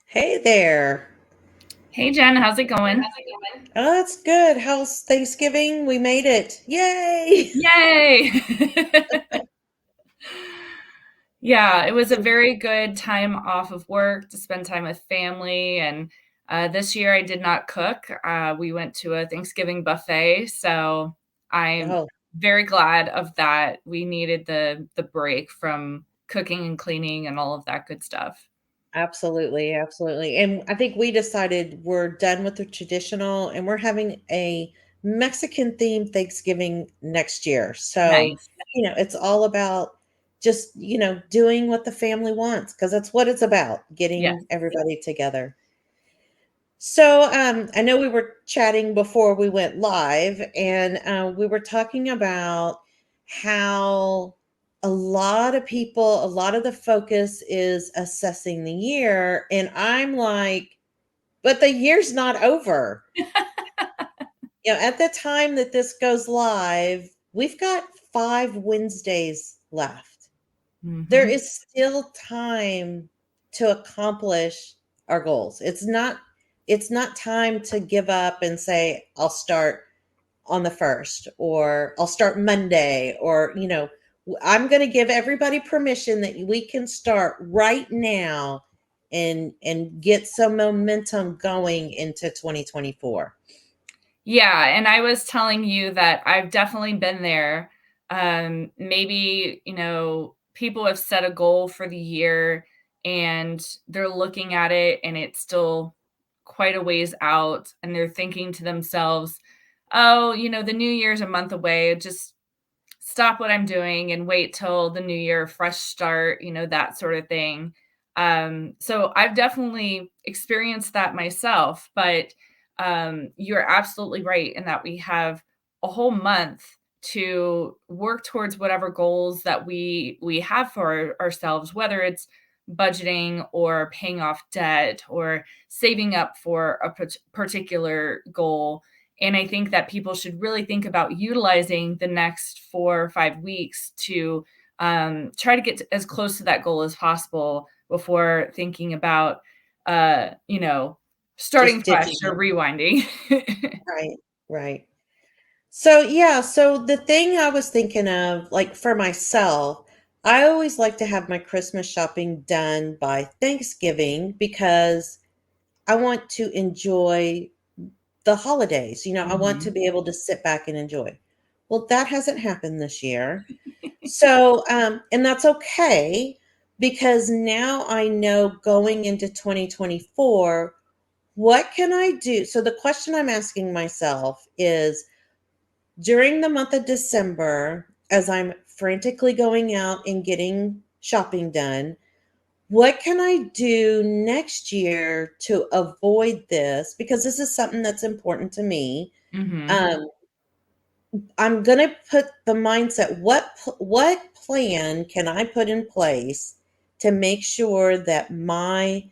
Hey there. Hey Jen, how's it going? Oh, it's good. How's Thanksgiving? We made it. Yay! Yay! Yeah, it was a very good time off of work to spend time with family. And this year I did not cook. We went to a Thanksgiving buffet. So I'm Oh, very glad of that. We needed the break from cooking and cleaning and all of that good stuff. absolutely, absolutely. And I think we decided we're done with the traditional and we're having a Mexican themed Thanksgiving next year. So, Nice. it's all about just, doing what the family wants because that's what it's about, getting Yes. everybody together. So, I know we were chatting before we went live, and we were talking about how a lot of the focus is assessing the year. And I'm like, but the year's not over. At the time that this goes live, we've got 5 Wednesdays left. There Hmm. is still time to accomplish our goals. It's not time to give up and say I'll start on the 1st or I'll start Monday or I'm going to give everybody permission that we can start right now and get some momentum going into 2024. Yeah, and I was telling you that I've definitely been there. Maybe, people have set a goal for the year and they're looking at it and it's still quite a ways out and they're thinking to themselves, "Oh, the new year's a month away. Just stop what I'm doing and wait till the new year, fresh start, that sort of thing." So I've definitely experienced that myself, but you're absolutely right in that we have a whole month to work towards whatever goals that we have for ourselves, whether it's budgeting or paying off debt or saving up for a particular goal. And I think that people should really think about utilizing the next 4 or 5 weeks to try to get as close to that goal as possible before thinking about, uh, you know, starting Just fresh ditching or it. rewinding. Right, right. So yeah, so the thing I was thinking of, like for myself, I always like to have my Christmas shopping done by Thanksgiving because I want to enjoy the holidays. I want to Mhm. be able to sit back and enjoy. Well, that hasn't happened this year. So, and that's okay because now I know going into 2024, what can I do? So the question I'm asking myself is, during the month of December, as I'm frantically going out and getting shopping done, what can I do next year to avoid this? Because this is something that's important to me. Mhm. Um, I'm going to put the mindset, what plan can I put in place to make sure that my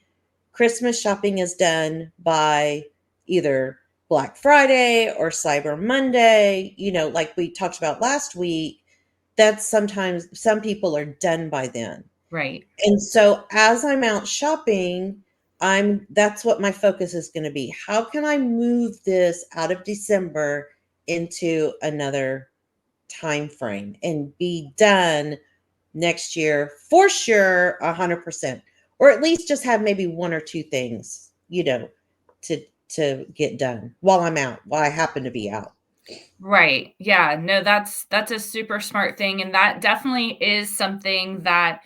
Christmas shopping is done by either Black Friday or Cyber Monday, like we talked about last week. That's sometimes some people are done by then. Right. And so as I'm out shopping, that's what my focus is going to be. How can I move this out of December into another time frame and be done next year for sure 100%, or at least just have maybe one or two things to get done while I happen to be out. Right. Yeah. No, that's a super smart thing. And that definitely is something that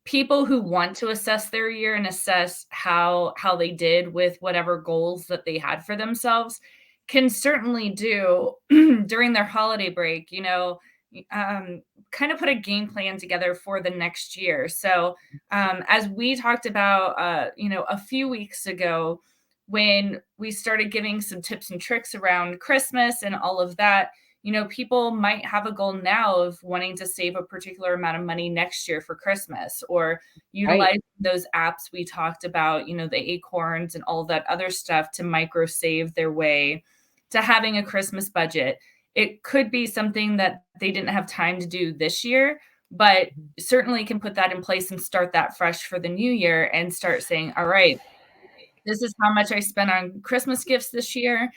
people who want to assess their year and assess how they did with whatever goals that they had for themselves can certainly do during their holiday break, um, kind of put a game plan together for the next year. So as we talked about a few weeks ago when we started giving some tips and tricks around Christmas and all of that, people might have a goal now of wanting to save a particular amount of money next year for Christmas or Right. utilize those apps we talked about, the acorns and all that other stuff to micro save their way to having a Christmas budget. It could be something that they didn't have time to do this year, but certainly can put that in place and start that fresh for the new year and start saying, all right, this is how much I spent on Christmas gifts this year.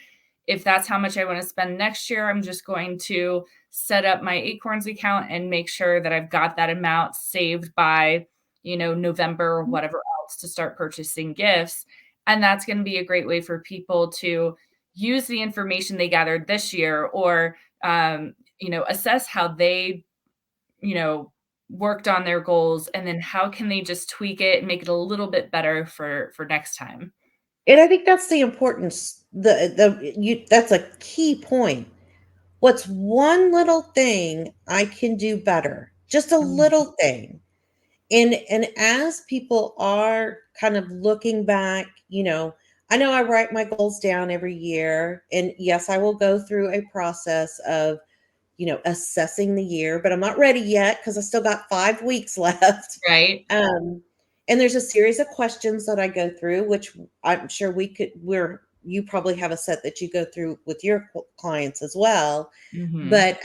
If that's how much I want to spend next year, I'm just going to set up my Acorns account and make sure that I've got that amount saved by, November or whatever else to start purchasing gifts. And that's going to be a great way for people to use the information they gathered this year, or, assess how they, you know, worked on their goals, and then how can they just tweak it and make it a little bit better for next time. And I think that's the importance. That's a key point. What's one little thing I can do better? Just a Mhm. little thing. And as people are kind of looking back, I know I write my goals down every year, and yes, I will go through a process of, assessing the year, but I'm not ready yet because I still got 5 weeks left. Right? Um, and there's a series of questions that I go through, which I'm sure you probably have a set that you go through with your clients as well. Mhm. But,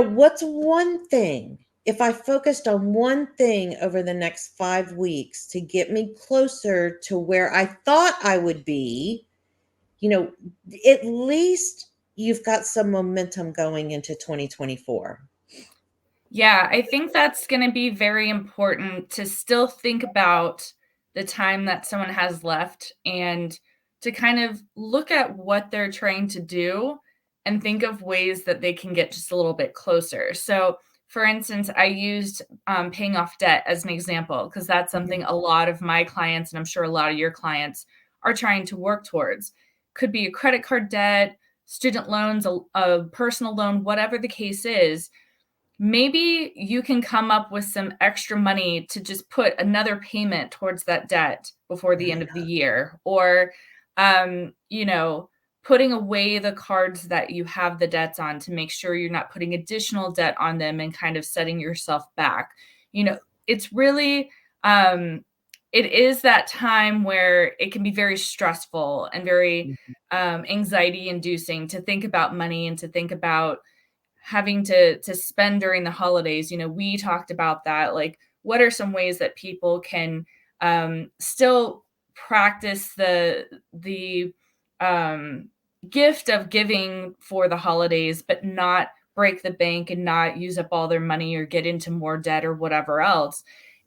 what's one thing, if I focused on one thing over the next 5 weeks to get me closer to where I thought I would be, you know, at least you've got some momentum going into 2024. Yeah, I think that's gonna be very important to still think about the time that someone has left, and to kind of look at what they're trying to do and think of ways that they can get just a little bit closer. So, for instance, I used, paying off debt as an example, because that's something Mhm, a lot of my clients, and I'm sure a lot of your clients, are trying to work towards. Could be a credit card debt, student loans, a personal loan, whatever the case is. Maybe you can come up with some extra money to just put another payment towards that debt before the end of the year, or, putting away the cards that you have the debts on to make sure you're not putting additional debt on them and kind of setting yourself back. You know, it's really, um, it is that time where it can be very stressful and very, mhm, anxiety inducing to think about money and to think about having to spend during the holidays. We talked about that. Like, what are some ways that people can, still practice the um, gift of giving for the holidays, but not break the bank and not use up all their money or get into more debt or whatever else.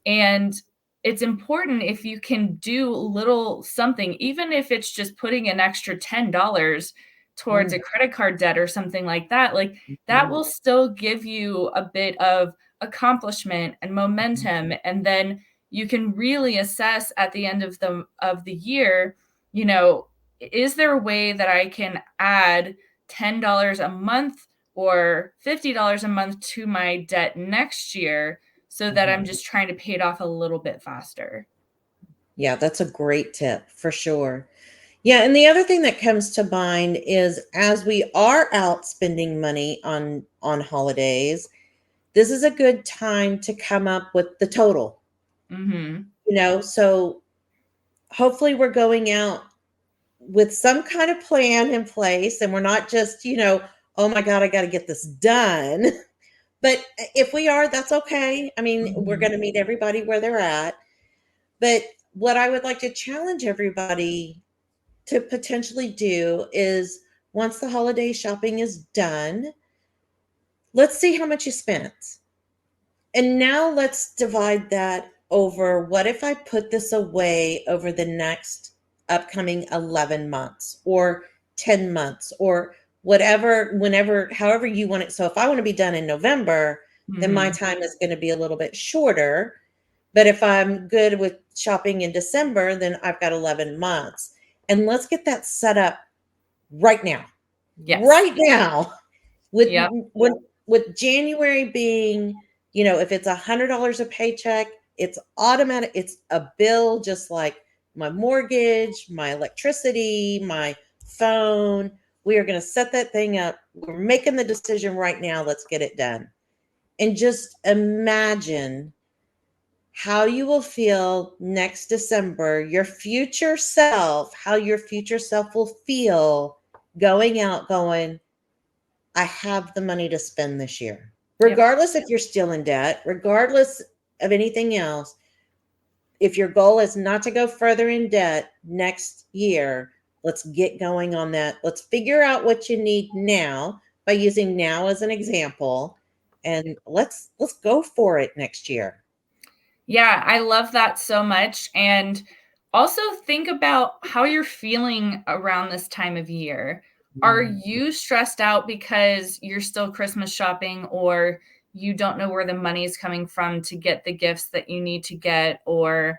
And it's important if you can do little something, even if it's just putting an extra $10 towards a mm, credit card debt or something like that. Like, that mhm, will still give you a bit of accomplishment and mhm, momentum, and then you can really assess at the end of the year, you know, is there a way that I can add $10 a month or $50 a month to my debt next year, so that I'm mhm. just trying to pay it off a little bit faster. Yeah, that's a great tip for sure. Yeah, and the other thing that comes to mind is as we are out spending money on holidays, this is a good time to come up with the total. Mhm. So hopefully we're going out with some kind of plan in place, and we're not just, oh my God, I got to get this done. But if we are, that's okay. I mean, we're Mhm. going to meet everybody where they're at. But what I would like to challenge everybody to potentially do is, once the holiday shopping is done, let's see how much you spent. And now let's divide that over, what if I put this away over the next upcoming 11 months or 10 months or whatever, whenever, however you want it. So if I want to be done in November, then my Mhm. time is going to be a little bit shorter. But if I'm good with shopping in December, then I've got 11 months. And let's get that set up right now. Yes. Right now. With Yep. when with January being, if it's $100 a paycheck, it's automatic. It's a bill just like my mortgage, my electricity, my phone. We are going to set that thing up. We're making the decision right now. Let's get it done. And just imagine how you will feel next December, how your future self will feel going out, going, I have the money to spend this year. Yep. Regardless if you're still in debt, regardless of anything else, if your goal is not to go further in debt next year, let's get going on that. Let's figure out what you need now by using now as an example, and let's go for it next year. Yeah, I love that so much. And also think about how you're feeling around this time of year. Are Mm. you stressed out because you're still Christmas shopping, or you don't know where the money is coming from to get the gifts that you need to get, or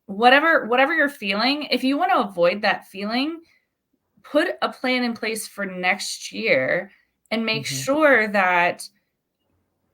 whatever you're feeling, if you want to avoid that feeling, put a plan in place for next year and make Mhm. sure that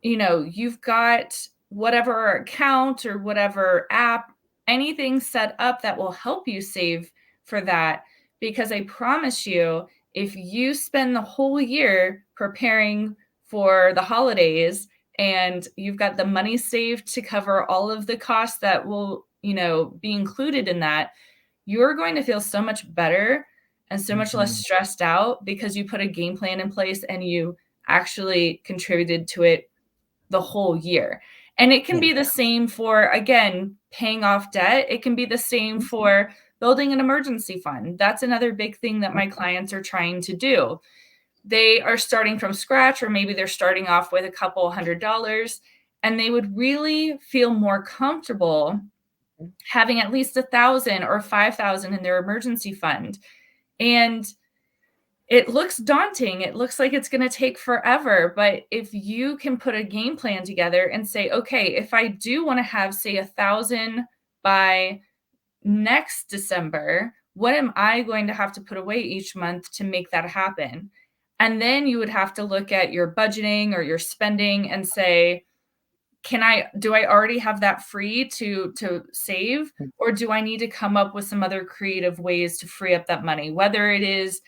you've got whatever account or whatever app, anything set up that will help you save for that. Because I promise you, if you spend the whole year preparing for the holidays and you've got the money saved to cover all of the costs that will, be included in that, you're going to feel so much better and so much less Mhm. stressed out because you put a game plan in place and you actually contributed to it the whole year. And it can Yeah. be the same for, again, paying off debt. It can be the same for building an emergency fund. That's another big thing that my clients are trying to do. They are starting from scratch, or maybe they're starting off with a couple $100, and they would really feel more comfortable having at least 1,000 or 5,000 in their emergency fund. And it looks daunting. It looks like it's going to take forever. But if you can put a game plan together and say, okay, if I do want to have, say, 1,000 by next December, what am I going to have to put away each month to make that happen? And then you would have to look at your budgeting or your spending and say, do I already have that free to save, or do I need to come up with some other creative ways to free up that money, whether it is,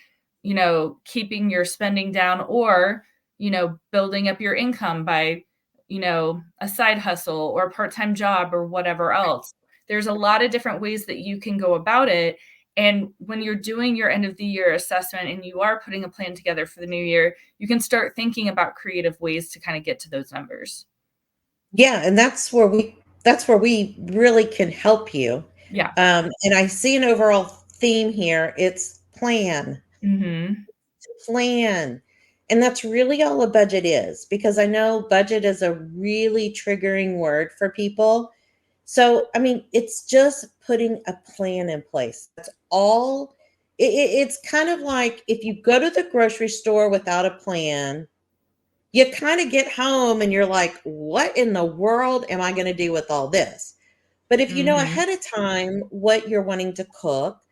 keeping your spending down, or, building up your income by, a side hustle or a part-time job or whatever else. There's a lot of different ways that you can go about it. And when you're doing your end of the year assessment and you are putting a plan together for the new year, you can start thinking about creative ways to kind of get to those numbers. Yeah, and that's where we really can help you. Yeah. And I see an overall theme here. It's plan, Mhm. plan. And that's really all a budget is, because I know budget is a really triggering word for people. So, I mean, it's just putting a plan in place. That's all. It's kind of like if you go to the grocery store without a plan, you kind of get home and you're like, what in the world am I going to do with all this? But if you know Mhm. ahead of time what you're wanting to cook,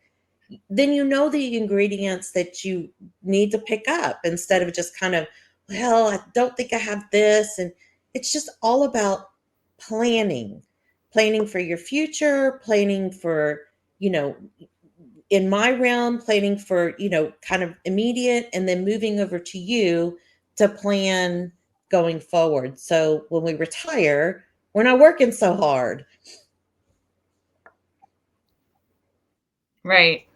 then you know the ingredients that you need to pick up, instead of just kind of, well, I don't think I have this. And it's just all about planning, planning for your future, planning for, you know, in my realm, planning for, kind of immediate, and then moving over to you to plan going forward. So when we retire, we're not working so hard. Right.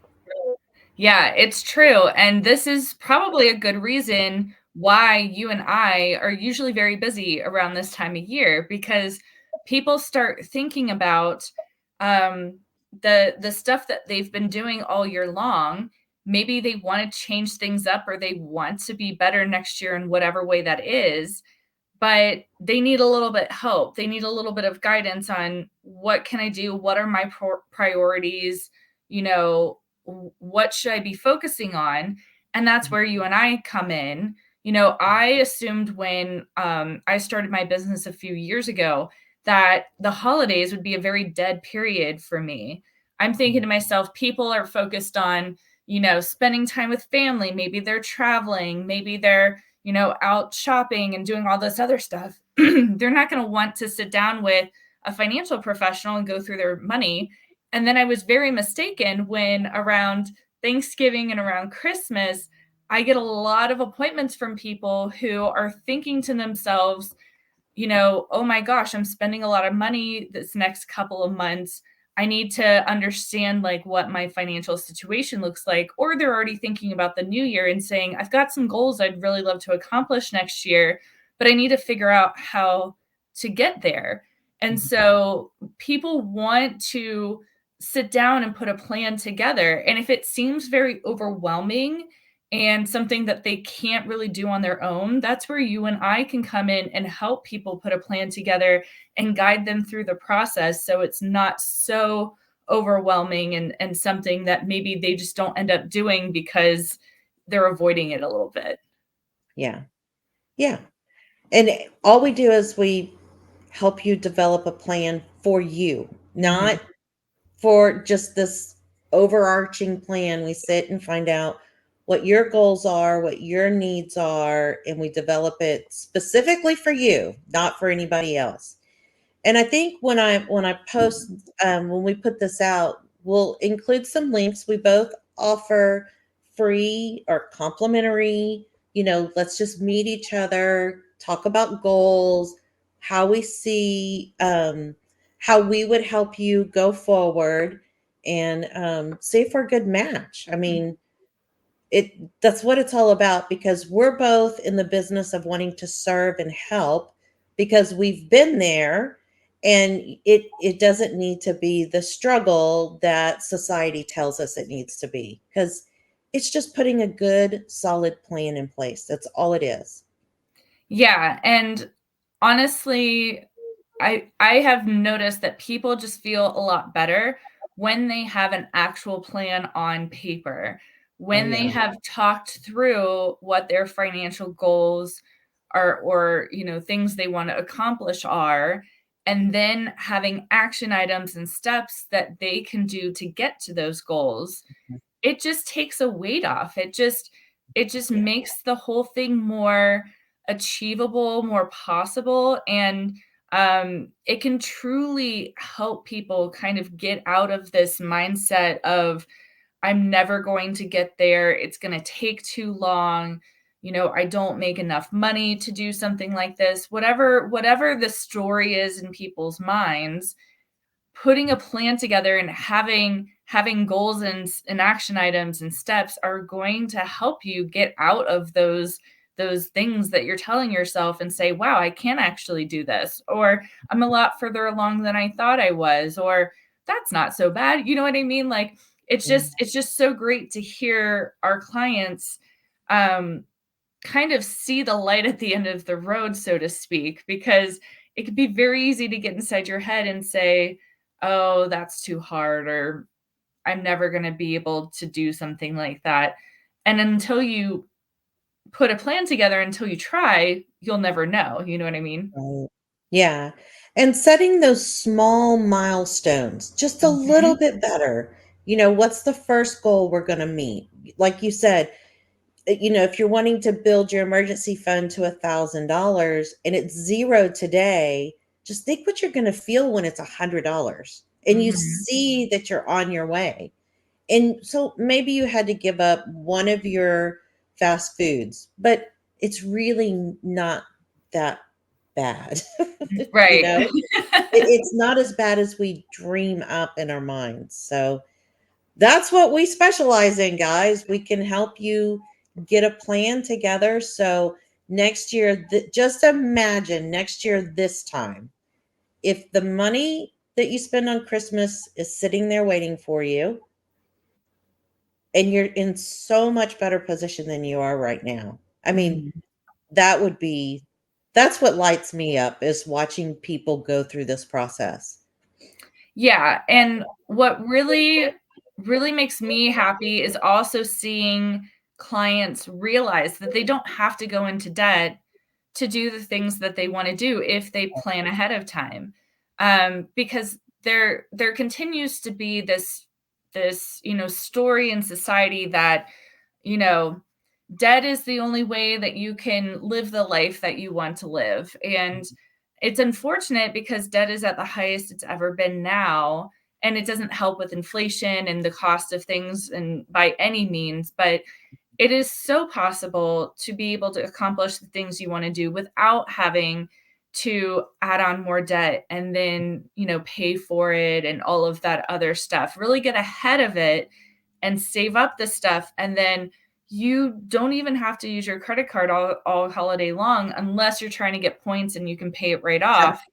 Yeah, it's true, and this is probably a good reason why you and I are usually very busy around this time of year, because people start thinking about, um, the stuff that they've been doing all year long. Maybe they wanna change things up, or they want to be better next year in whatever way that is, but they need a little bit help. They need a little bit of guidance on, what can I do? What are my priorities? What should I be focusing on? And that's where you and I come in. I assumed when I started my business a few years ago that the holidays would be a very dead period for me. I'm thinking to myself, people are focused on, spending time with family. Maybe they're traveling. Maybe they're, out shopping and doing all this other stuff. They're not going to want to sit down with a financial professional and go through their money. And then I was very mistaken when around Thanksgiving and around Christmas, I get a lot of appointments from people who are thinking to themselves, oh my gosh, I'm spending a lot of money this next couple of months. I need to understand like what my financial situation looks like. Or they're already thinking about the new year and saying, I've got some goals I'd really love to accomplish next year, but I need to figure out how to get there. And so people want to sit down and put a plan together. And if it seems very overwhelming and something that they can't really do on their own, that's where you and I can come in and help people put a plan together and guide them through the process so it's not so overwhelming and something that maybe they just don't end up doing because they're avoiding it a little bit. Yeah. Yeah. And all we do is we help you develop a plan for you, Mhm. not for just this overarching plan. We sit and find out what your goals are, what your needs are, and we develop it specifically for you, not for anybody else. And I think when I post when we put this out, we'll include some links. We both offer free or complimentary, let's just meet each other, talk about goals, how we see how we would help you go forward, and see if we're a good match. I mean, it that's what it's all about, because we're both in the business of wanting to serve and help, because we've been there, and it doesn't need to be the struggle that society tells us it needs to be, because it's just putting a good solid plan in place. That's all it is. Yeah, and honestly, I have noticed that people just feel a lot better when they have an actual plan on paper, Oh when they yeah. have talked through what their financial goals are or, things they want to accomplish are, and then having action items and steps that they can do to get to those goals. It just takes a weight off. It just Yeah. makes the whole thing more achievable, more possible, and, it can truly help people kind of get out of this mindset of, "I'm never going to get there. It's gonna take too long. I don't make enough money to do something like this." Whatever the story is in people's minds, putting a plan together and having goals and action items and steps are going to help you get out of those things that you're telling yourself and say, wow, I can actually do this, or I'm a lot further along than I thought I was, or that's not so bad. You know what I mean? Like, it's just so great to hear our clients um kind of see the light at the end of the road, so to speak, because it could be very easy to get inside your head and say, "Oh, that's too hard," or "I'm never gonna be able to do something like that." And until you put a plan together, until you try, you'll never know, you know what I mean? Right. Yeah. And setting those small milestones just a little Mhm, bit better. What's the first goal we're going to meet? Like you said, if you're wanting to build your emergency fund to $1,000 and it's zero today, just think what you're going to feel when it's $100 and you mhm. see that you're on your way. And so maybe you had to give up one of your fast foods, but it's really not that bad. you Right. know, it's not as bad as we dream up in our minds. So that's what we specialize in, guys. We can help you get a plan together. So next year, just imagine next year, this time, if the money that you spend on Christmas is sitting there waiting for you, and you're in so much better position than you are right now. I mean, Mhm. that would be that's what lights me up, is watching people go through this process. Yeah, and what really makes me happy is also seeing clients realize that they don't have to go into debt to do the things that they wanna do if they plan ahead of time. Because there continues to be this story in society that, you know, debt is the only way that you can live the life that you want to live. And it's unfortunate because debt is at the highest it's ever been now. And it doesn't help with inflation and the cost of things and by any means, but it is so possible to be able to accomplish the things you want to do without having to add on more debt and then, pay for it and all of that other stuff. Really get ahead of it and save up the stuff. And then you don't even have to use your credit card all holiday long unless you're trying to get points and you can pay it right off.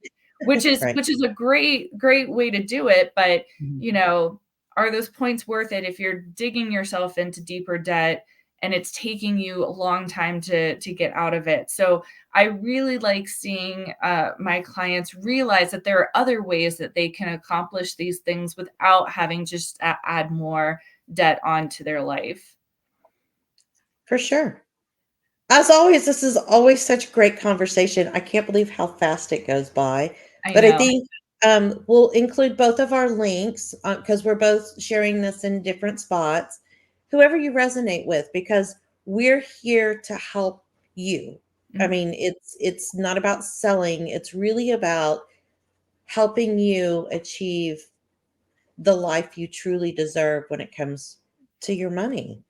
which is Right. a great way to do it, but, Mhm. you know, are those points worth it if you're digging yourself into deeper debt and it's taking you a long time to get out of it? So I really like seeing my clients realize that there are other ways that they can accomplish these things without having just add more debt onto their life. For sure. As always, this is always such a great conversation. I can't believe how fast it goes by. I But I know. think we'll include both of our links because we're both sharing this in different spots. Whoever you resonate with, because we're here to help you. I Mhm. mean, it's not about selling. It's really about helping you achieve the life you truly deserve when it comes to your money.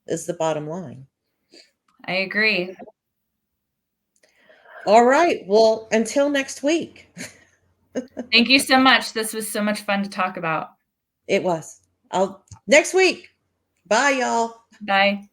Is the bottom line. I agree. All right. Well, until next week. Thank you so much. This was so much fun to talk about. It was. I'll next week. Bye, y'all. Bye.